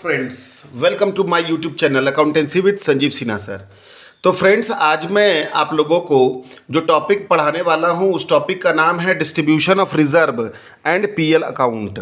Friends, welcome to my YouTube channel accountancy with Sanjeev Sinha sir. तो friends, आज मैं आप लोगों को जो टॉपिक पढ़ाने वाला हूं उस टॉपिक का नाम है distribution of reserve and PL account.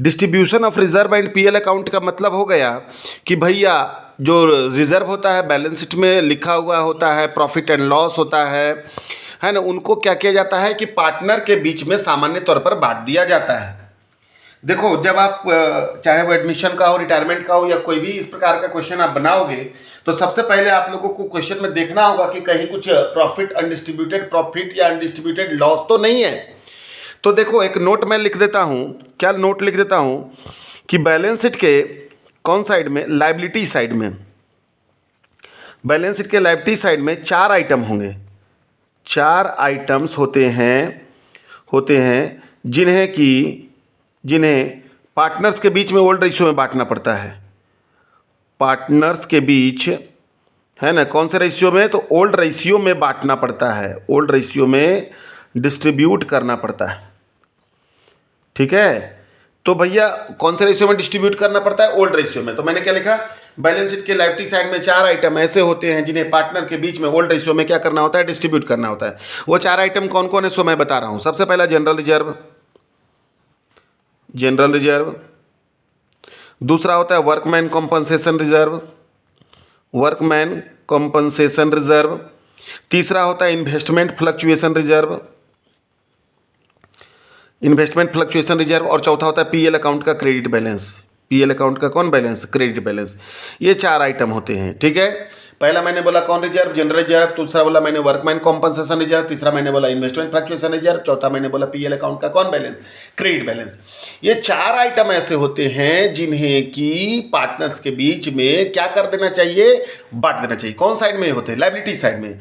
Distribution of reserve and PL account का मतलब हो गया कि भैया जो रिजर्व होता है बैलेंस शीट में लिखा हुआ होता है, प्रॉफिट एंड लॉस होता है ना, उनको क्या किया जाता है कि पार्टनर के बीच में सामान्य तौर पर बांट दिया जाता है। देखो, जब आप चाहे वो एडमिशन का हो, रिटायरमेंट का हो या कोई भी इस प्रकार का क्वेश्चन आप बनाओगे तो सबसे पहले आप लोगों को क्वेश्चन में देखना होगा कि कहीं कुछ प्रॉफिट अनडिस्ट्रीब्यूटेड प्रॉफिट या अनडिस्ट्रीब्यूटेड लॉस तो नहीं है। तो देखो, एक नोट मैं लिख देता हूँ। क्या नोट लिख देता हूँ कि बैलेंस शीट के कौन साइड में, लायबिलिटी साइड में, बैलेंस शीट के लायबिलिटी साइड में 4 आइटम होंगे। 4 आइटम्स होते हैं जिन्हें पार्टनर्स के बीच में ओल्ड रेशियो में बांटना पड़ता है। पार्टनर्स के बीच, है ना, कौन से रेशियो में? तो ओल्ड रेशियो में बांटना पड़ता है, ओल्ड रेशियो में डिस्ट्रीब्यूट करना पड़ता है। ठीक है, तो भैया कौन से रेशियो में डिस्ट्रीब्यूट करना पड़ता है? ओल्ड रेशियो में। तो मैंने क्या लिखा? बैलेंस शीट के लायबिलिटी साइड में 4 आइटम ऐसे होते हैं जिन्हें पार्टनर के बीच में ओल्ड रेशियो में क्या करना होता है? डिस्ट्रीब्यूट करना होता है। वो 4 आइटम कौन कौन है सो मैं बता रहा हूँ। सबसे पहला जनरल रिजर्व, दूसरा होता है वर्कमैन कॉम्पनसेशन रिजर्व, तीसरा होता है इन्वेस्टमेंट फ्लक्चुएशन रिजर्व, और चौथा होता है पीएल अकाउंट का क्रेडिट बैलेंस। पीएल अकाउंट का कौन बैलेंस? Credit balance. ये 4 आइटम होते हैं। ठीक है, पहला मैंने बोला कौन रिजर्व? General reserve. दूसरा बोला मैंने वर्कमैन कॉम्पनसेशन रिजर्व। तीसरा मैंने बोला इन्वेस्टमेंट फ्लक्चुएशन रिजर्व। चौथा मैंने बोला पीएल अकाउंट का कौन बैलेंस? Credit balance. ये 4 आइटम ऐसे होते हैं जिन्हें कि पार्टनर्स के बीच में क्या कर देना चाहिए? बांट देना चाहिए। कौन साइड में होते हैं? लायबिलिटी साइड में।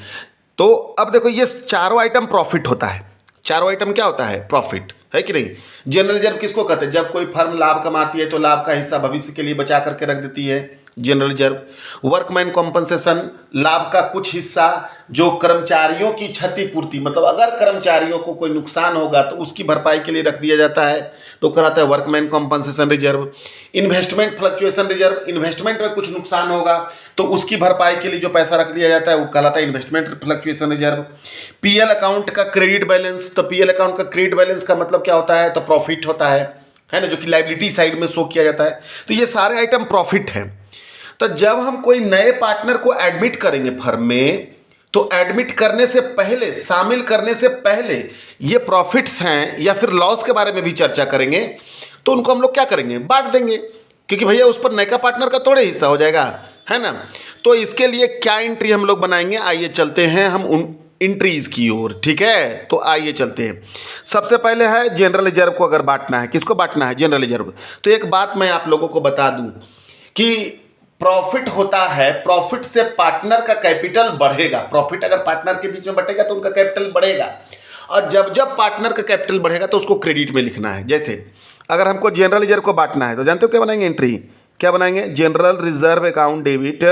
तो अब देखो, ये चारों आइटम प्रॉफिट होता है। चारों आइटम क्या होता है? प्रॉफिट, है कि नहीं? जनरल रिजर्व किसको कहते हैं? जब कोई फर्म लाभ कमाती है तो लाभ का हिस्सा भविष्य के लिए बचा करके रख देती है, जनरल रिजर्व। वर्कमैन कॉम्पनसेशन, लाभ का कुछ हिस्सा जो कर्मचारियों की क्षतिपूर्ति, मतलब अगर कर्मचारियों को कोई नुकसान होगा तो उसकी भरपाई के लिए रख दिया जाता है, तो कहलाता है workman compensation reserve. Investment fluctuation reserve, investment में कुछ नुकसान होगा तो उसकी भरपाई के लिए जो पैसा रख दिया जाता है वो कहलाता है investment fluctuation reserve. PL account का क्रेडिट बैलेंस, तो पीएल अकाउंट का क्रेडिट बैलेंस का मतलब क्या होता है? तो प्रॉफिट होता है ना, जो कि लायबिलिटी साइड में शो किया जाता है। तो ये सारे आइटम प्रॉफिट हैं। तो जब हम कोई नए पार्टनर को एडमिट करेंगे फर्म में, तो एडमिट करने से पहले, शामिल करने से पहले ये प्रॉफिट्स हैं या फिर लॉस के बारे में भी चर्चा करेंगे। तो उनको हम लोग क्या करेंगे? बांट देंगे, क्योंकि भैया उस पर नया पार्टनर का थोड़े हिस्सा हो जाएगा, है ना। तो इसके लिए क्या एंट्री हम लोग बनाएंगे? आइए चलते हैं हम उन एंट्रीज की ओर। ठीक है, तो आइए चलते हैं। सबसे पहले है जनरल रिजर्व को अगर बांटना है, किसको बांटना है? General reserve. तो एक बात मैं आप लोगों को बता दूं कि प्रॉफिट होता है, प्रॉफिट से पार्टनर का कैपिटल बढ़ेगा। प्रॉफिट अगर पार्टनर के बीच में बटेगा तो उनका कैपिटल बढ़ेगा, और जब जब पार्टनर का कैपिटल बढ़ेगा तो उसको क्रेडिट में लिखना है। जैसे अगर हमको जनरल रिजर्व को बांटना है तो जानते हो क्या बनाएंगे? एंट्री क्या बनाएंगे? General reserve account debit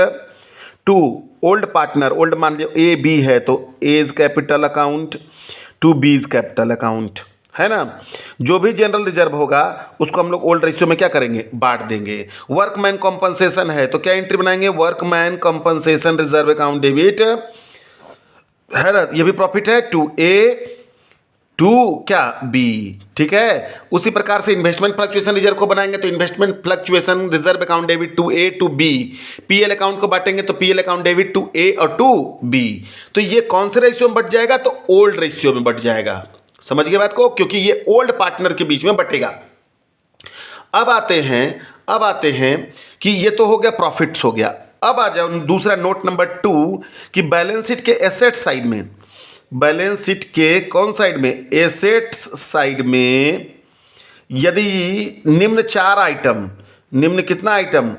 to old partner, old मान लिया ए बी है तो as capital account to B's capital account, है ना। जो भी जनरल रिजर्व होगा उसको हम लोग ओल्ड रेशियो में क्या करेंगे? बांट देंगे। वर्कमैन कॉम्पनसेशन है तो क्या एंट्री बनाएंगे? Workman compensation reserve account debit, है ना, ये भी प्रॉफिट है, टू ए टू क्या? बी। ठीक है, उसी प्रकार से इन्वेस्टमेंट फ्लक्चुएशन रिजर्व को बनाएंगे तो investment fluctuation reserve account debit to A to B. PL account को बांटेंगे तो PL account debit to A और टू बी। तो ये कौन से रेशियो में बट जाएगा? तो ओल्ड रेशियो में बट जाएगा। समझ गए बात को? क्योंकि ये ओल्ड पार्टनर के बीच में बटेगा। अब आते हैं कि ये तो हो गया, प्रॉफिट्स हो गया। अब आ जाओ दूसरा नोट नंबर 2 कि बैलेंस शीट के एसेट साइड में, बैलेंस शीट के कौन साइड में? एसेट्स साइड में यदि निम्न 4 आइटम, निम्न कितना आइटम?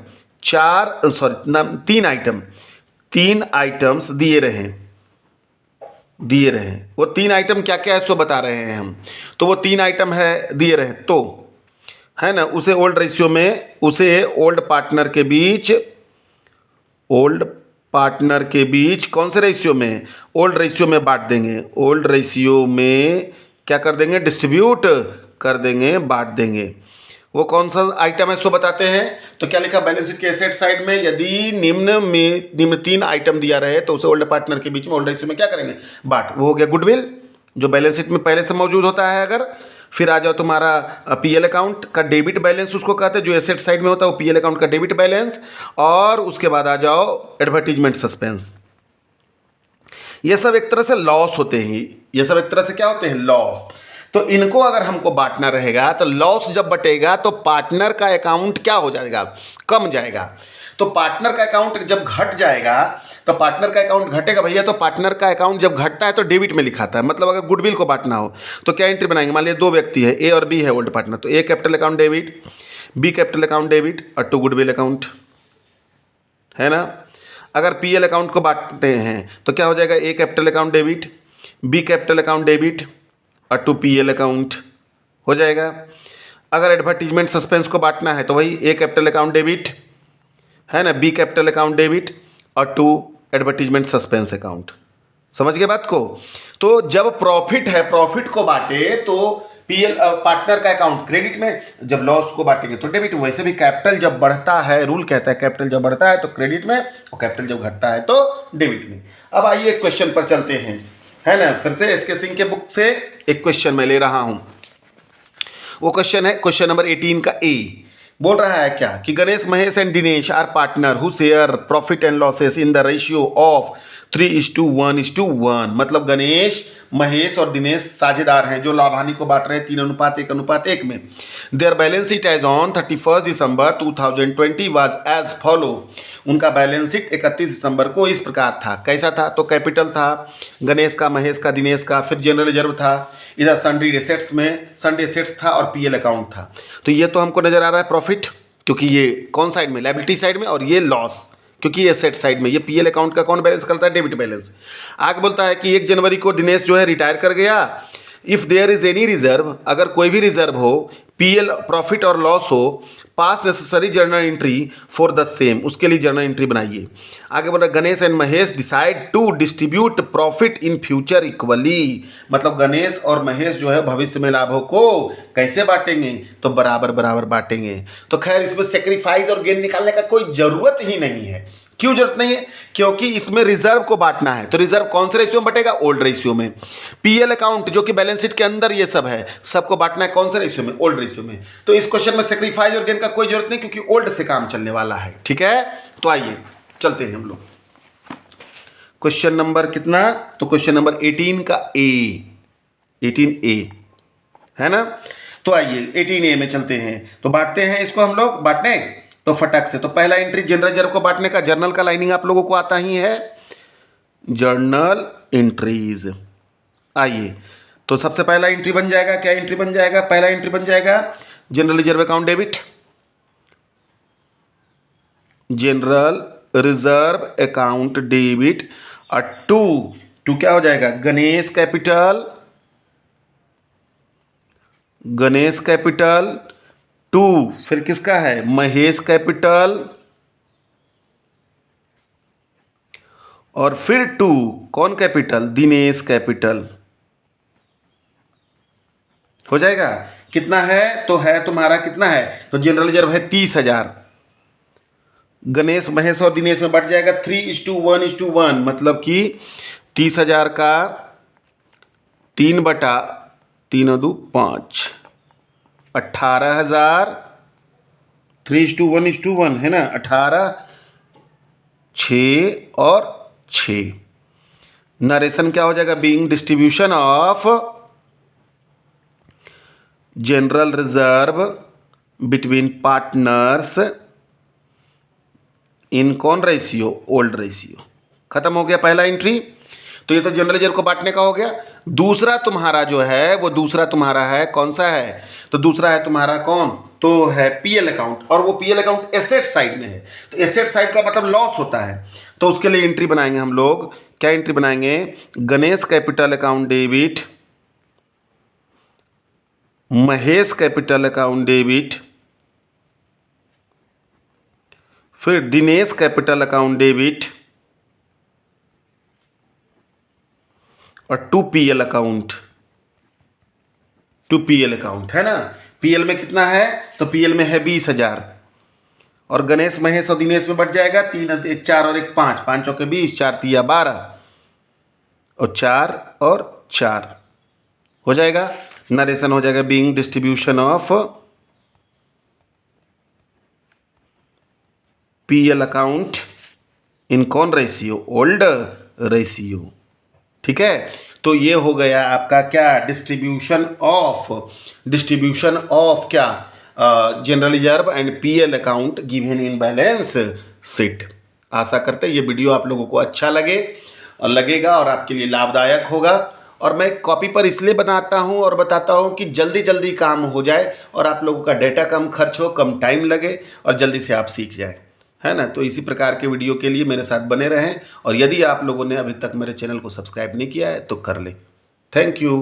3 आइटम्स दिए रहे। वो 3 आइटम क्या क्या है सो बता रहे हैं हम। तो वो 3 आइटम है दिए रहे, तो है ना, उसे ओल्ड रेशियो में, उसे ओल्ड पार्टनर के बीच कौन से रेशियो में? ओल्ड रेशियो में बांट देंगे। ओल्ड रेशियो में क्या कर देंगे? डिस्ट्रीब्यूट कर देंगे, बांट देंगे। वो कौन सा आइटम है सो बताते हैं। तो क्या लिखा बैलेंस शीट के एसेट साइड में, यदि निम्न 3 आइटम दिया रहे तो उसे ओल्ड पार्टनर के बीच में ओल्ड रेशियो में क्या करेंगे, बाट। वो हो गया गुडविल जो बैलेंस शीट में पहले से मौजूद होता है। अगर फिर आ जाओ तुम्हारा पीएल अकाउंट का डेबिट बैलेंस उसको कहते हैं, जो एसेट साइड में होता है वो पीएल अकाउंट का डेबिट बैलेंस। और उसके बाद आ जाओ एडवर्टीजमेंट सस्पेंस। ये सब एक तरह से लॉस होते हैं, ये सब एक तरह से क्या होते हैं, लॉस। तो इनको अगर हमको बांटना रहेगा तो लॉस जब बटेगा तो पार्टनर का अकाउंट क्या हो जाएगा, कम जाएगा। तो पार्टनर का अकाउंट जब घट जाएगा तो पार्टनर का अकाउंट घटेगा भैया। तो पार्टनर का अकाउंट जब घटता है तो डेबिट में लिखाता है। मतलब अगर गुडविल को बांटना हो तो क्या एंट्री बनाएंगे, मान लीजिए 2 व्यक्ति है, ए और बी है ओल्ड पार्टनर, तो A capital account debit, B capital account debit और 2 गुडविल अकाउंट, है ना। अगर पीएल अकाउंट को बांटते हैं तो क्या हो जाएगा, A capital account debit, B capital account debit और 2 पीएल अकाउंट हो जाएगा। अगर एडवर्टीजमेंट सस्पेंस को बांटना है तो वही ए कैपिटल अकाउंट डेबिट, है ना, बी कैपिटल अकाउंट डेबिट और 2 एडवर्टीजमेंट सस्पेंस अकाउंट। समझ गए बात को। तो जब प्रॉफिट है, प्रॉफिट को बांटे तो पीएल पार्टनर का अकाउंट क्रेडिट में, जब लॉस को बांटेंगे तो डेबिट में। वैसे भी कैपिटल जब बढ़ता है, रूल कहता है कैपिटल जब बढ़ता है तो क्रेडिट में, और कैपिटल जब घटता है तो डेबिट में। अब आइए क्वेश्चन पर चलते हैं, है ना। फिर से एसके सिंह के बुक से एक क्वेश्चन मैं ले रहा हूं। वो क्वेश्चन है क्वेश्चन नंबर 18 का ए। बोल रहा है क्या कि Ganesh, Mahesh and Dinesh are partner who share profit and losses in the ratio of 3:1:1। मतलब गणेश, महेश और दिनेश साझेदार हैं जो लाभ हानि को बांट रहे हैं 3:1:1 में। Their balance sheet as on 31 December 2020 was as follow. उनका बैलेंस शीट 31 दिसंबर को इस प्रकार था। कैसा था, तो कैपिटल था गणेश का, महेश का, दिनेश का, फिर जनरल रिजर्व था, इधर सन्ड्री एसेट्स में सन्ड्री एसेट्स था और पीएल अकाउंट था। तो ये तो हमको नजर आ रहा है प्रॉफिट, क्योंकि ये कौन साइड में, लायबिलिटी साइड में, और ये लॉस क्योंकि ये एसेट साइड में। ये पीएल अकाउंट का कौन बैलेंस करता है, डेबिट बैलेंस। आगे बोलता है कि 1 जनवरी को दिनेश जो है रिटायर कर गया। If there is any reserve, अगर कोई भी रिजर्व हो, पीएल प्रॉफिट और लॉस हो, pass necessary journal entry for the same, उसके लिए जर्नल एंट्री बनाइए। आगे बोल रहा है Ganesh and Mahesh decide to distribute profit in future equally. मतलब गणेश और महेश जो है भविष्य में लाभों को कैसे बांटेंगे, तो बराबर बराबर बांटेंगे। तो खैर इसमें सेक्रीफाइस और गेन निकालने का कोई जरूरत ही नहीं है। क्यों जरूरत नहीं है, क्योंकि इसमें रिजर्व को बांटना है। तो रिजर्व कौन से रेशियो में बटेगा, ओल्ड रेशियो में। पीएल अकाउंट जो कि बैलेंस शीट के अंदर ये सब है, सबको बांटना है कौन से रेशियो में, ओल्ड रेशियो में। तो इस क्वेश्चन में सेक्रीफाइस और गेन का कोई जरूरत नहीं, क्योंकि ओल्ड से काम चलने वाला है। ठीक है, तो आइए चलते हैं हम लोग क्वेश्चन नंबर कितना, तो क्वेश्चन नंबर 18 का ए, 18A है ना। तो आइए 18A में चलते हैं। तो बांटते हैं इसको हम लोग, बांटने तो फटक से। तो पहला एंट्री जनरल रिजर्व को बांटने का, जर्नल का लाइनिंग आप लोगों को आता ही है, जर्नल एंट्रीज। आइए तो सबसे पहला एंट्री बन जाएगा, क्या एंट्री बन जाएगा, पहला एंट्री बन जाएगा general reserve account debit, general reserve account debit. और टू क्या हो जाएगा, गणेश कैपिटल, गणेश कैपिटल 2, फिर किसका है, महेश कैपिटल, और फिर 2 कौन कैपिटल, दिनेश कैपिटल। हो जाएगा। कितना है, तो है तुम्हारा कितना है, तो जनरल रिजर्व है 30,000। गणेश, महेश और दिनेश में बढ़ जाएगा 3:1:1, मतलब कि 30,000 का 3/3 × 2 = 5, 18,000, 3:1:1 है ना, 18, 6 और 6। नरेशन क्या हो जाएगा, being distribution of general reserve between partners in कौन रेशियो, ओल्ड रेशियो। खत्म हो गया पहला एंट्री। तो ये तो जनरल रिजर्व को बांटने का हो गया। दूसरा तुम्हारा जो है वो दूसरा तुम्हारा है कौन सा है, तो दूसरा है तुम्हारा कौन, तो है पीएल अकाउंट। और वो पीएल अकाउंट एसेट साइड में है। तो एसेट साइड का मतलब लॉस होता है। तो उसके लिए एंट्री बनाएंगे हम लोग, क्या एंट्री बनाएंगे, Ganesh capital account debit, Mahesh capital account debit, फिर दिनेश कैपिटल अकाउंट डेबिट और 2 पीएल अकाउंट, 2 पीएल अकाउंट है ना। पीएल में कितना है, तो पीएल में है 20,000 और गणेश महेश और दिनेश में बढ़ जाएगा 3 एक 4 और 1 5, 5 चौके 20, 4 तिया 12 और 4 और 4 हो जाएगा। नरेशन हो जाएगा being distribution of PL account in कौन रेशियो, ओल्ड रेशियो। ठीक है, तो ये हो गया आपका क्या, डिस्ट्रीब्यूशन ऑफ क्या, general reserve and PL account given in balance sheet. आशा करते हैं ये वीडियो आप लोगों को अच्छा लगे और लगेगा और आपके लिए लाभदायक होगा। और मैं कॉपी पर इसलिए बनाता हूँ और बताता हूँ कि जल्दी जल्दी काम हो जाए और आप लोगों का डेटा कम खर्च हो, कम टाइम लगे और जल्दी से आप सीख जाए, है ना। तो इसी प्रकार के वीडियो के लिए मेरे साथ बने रहें और यदि आप लोगों ने अभी तक मेरे चैनल को सब्सक्राइब नहीं किया है तो कर लें। Thank you.